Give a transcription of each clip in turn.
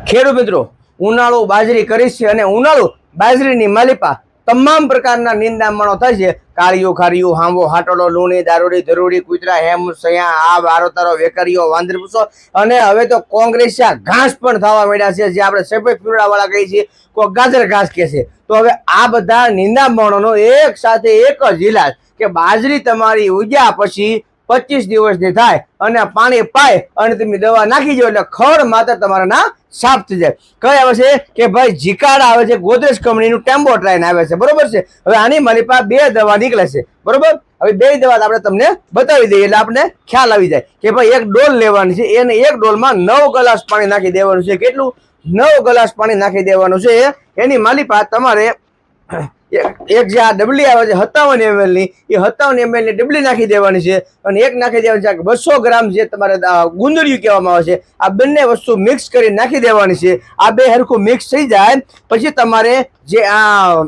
ખેડૂત મિત્રો ઉનાળુ બાજરી કરી છે અને ઉનાળુ બાજરીની માલિપા તમામ પ્રકારના નિંદામણો થાય છે। કાળિયું ખારિયું હાંબો હાટોડો લૂણી દારૂડી ધરૂડી કૂતરા હેમ સયા આ વારોતારો વેકરીઓ વાંદરી પૂછો અને હવે તો કોંગ્રેસિયા ઘાસ પણ થવા માંડ્યા છે, જે આપણે સફેદ પીવડા વાળા કહીએ છીએ, કોઈ ગાજર ઘાસ કહે છે। તો હવે આ બધા નિંદામણોનો એક સાથે એક જ ઇલાજ કે બાજરી તમારી ઉગ્યા પછી 25 દિવસની થાય અને પાણી પાય અને તમે દવા નાખી દો એટલે ખડ માત્ર તમારા ના સાફ થઈ જાય। કઈ આવે છે કે ભાઈ જીકાડા આવે છે, ગોદરેજ કંપનીનું ટેમ્બો ટ્રાઇન આવે છે, બરોબર છે। હવે આની મારી પાસે 2 દવા નીકળે છે, બરોબર। હવે 2 દવા આપણે તમને બતાવી દઈએ એટલે આપણે ખ્યાલ આવી જાય કે ભાઈ એક ડોલ લેવાની છે, એને એક ડોલમાં 9 ગ્લાસ પાણી નાખી દેવાનું છે। કેટલું? 9 ગ્લાસ પાણી નાખી દેવાનું છે। એની માલિપા તમારે એક જે આ ડબલી આવે છે 57 ml ની, એ 57 ml ની ડબલી નાખી દેવાની છે અને એક નાખી દેવાની છે 200 ગ્રામ જે તમારે ગુંદરિયું કહેવામાં આવે છે, આ બંને વસ્તુ મિક્સ કરી નાખી દેવાની છે। આ બે હરખું મિક્સ થઈ જાય પછી તમારે જે આ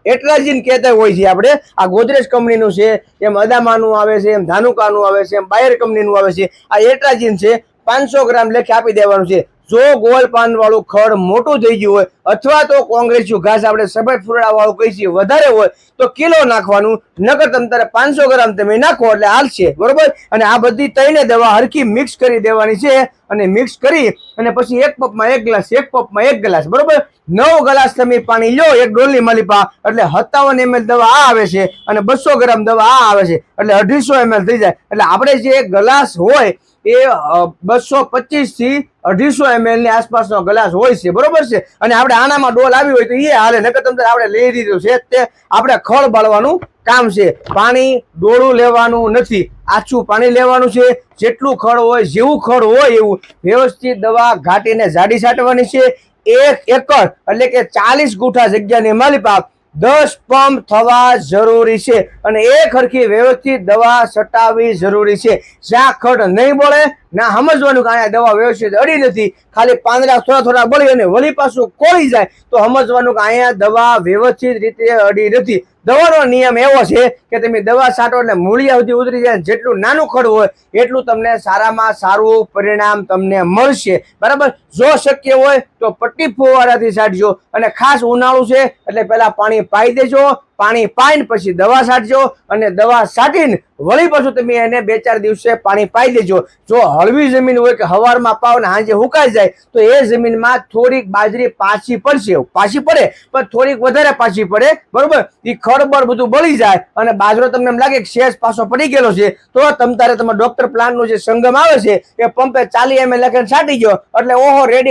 એટ્રાજીન કહેતા હોય છે, આપણે આ ગોદરેજ કંપનીનું છે, એમ અદામાનું આવે છે, એમ ધાનુકાનું આવે છે, એમ બાયર કંપનીનું આવે છે, આ એટ્રાજીન છે 500 ગ્રામ લેખે આપી દેવાનું છે। જો ગોળ પાન વાળું ખડ મોટું થઈ ગયું હોય અથવા તો કોંગ્રેસિયું ઘાસ આપણે સફેદ ફૂરડા વાળું કહીએ છીએ વધારે હોય તો કિલો નાખવાનું, નકર તમે તારે 500 ગ્રામ તમે નાખો એટલે હાલશે, બરોબર। અને આ બધી ત્રણે દવા હરખી મિક્સ કરી દેવાની છે અને મિક્સ કરી અને પછી એક પપમાં 1 ગ્લાસ, એક પપમાં 1 ગ્લાસ, બરોબર। 9 ગ્લાસ તમે પાણી લો એક ડોલની માલિપા એટલે 57 ml દવા આ આવે છે અને 200 ગ્રામ દવા આ આવે છે એટલે 250 ml થઈ જાય। એટલે આપણે જે ગ્લાસ હોય એ 225 થી 250 ml ની આસપાસનો ગ્લાસ હોય છે, બરોબર છે। અને આપણે આનામાં ડોલ આવી હોય તો એ હાલે, નકર તમને આપણે લઈ દીધું છે તે આપણે ખળ બાળવાનું કામ છે। પાણી ડોળું લેવાનું નથી, આછું પાણી લેવાનું છે। જેટલું ખડ હોય જેવું ખડ હોય એવું વ્યવસ્થિત દવા ઘાટીને જાડી છાંટવાની છે। 1 એકર એટલે કે 40 ગુઠા જગ્યાની માલિપા 10 પંપ થવા જરૂરી છે અને એક હરખી વ્યવસ્થિત દવા છટાવવી જરૂરી છે। જ્યાં ખડ નહીં બળે ના સમજવાનું કે અહીંયા દવા વ્યવસ્થિત અડી નથી, ખાલી પાંદડા થોડા થોડા બળી અને વળી પાછું કોળી જાય તો સમજવાનું કે અહીંયા દવા વ્યવસ્થિત રીતે અડી નથી। દવાનો નિયમ એવો છે કે તમે દવા છાંટો એટલે મૂળિયા સુધી ઉતરી જાય, જેટલું નાનું ખડ હોય એટલું તમને સારામાં સારું પરિણામ તમને મળશે, બરાબર। જો શક્ય હોય તો પટ્ટી ફુવારાથી છાંટજો અને ખાસ ઉનાળું છે એટલે પહેલા પાણી પાઈ દેજો, પાણી પાઈને પછી દવા છાંટજો અને દવા છાંટીને વળી પાછું તમે એને 2-4 દિવસે પાણી પાઈ દેજો। જો હળવી જમીન હોય કે હવારમાં પાવ ને સાંજે હુકાઈ જાય તો એ જમીનમાં થોડીક બાજરી પાછી પડશે, પાછી પડે પણ થોડીક વધારે પાછી પડે, બરોબર। એ ખડબડ બધું બળી જાય અને બાજરો તમને એમ લાગે કે શેષ પાછો પડી ગયેલો છે તો તમ તારે તમારે ડોક્ટર પ્લાન્ટનું જે સંગમ આવે છે એ પંપે 40 ml લખીને છાંટી ગયો એટલે ઓહો રેડી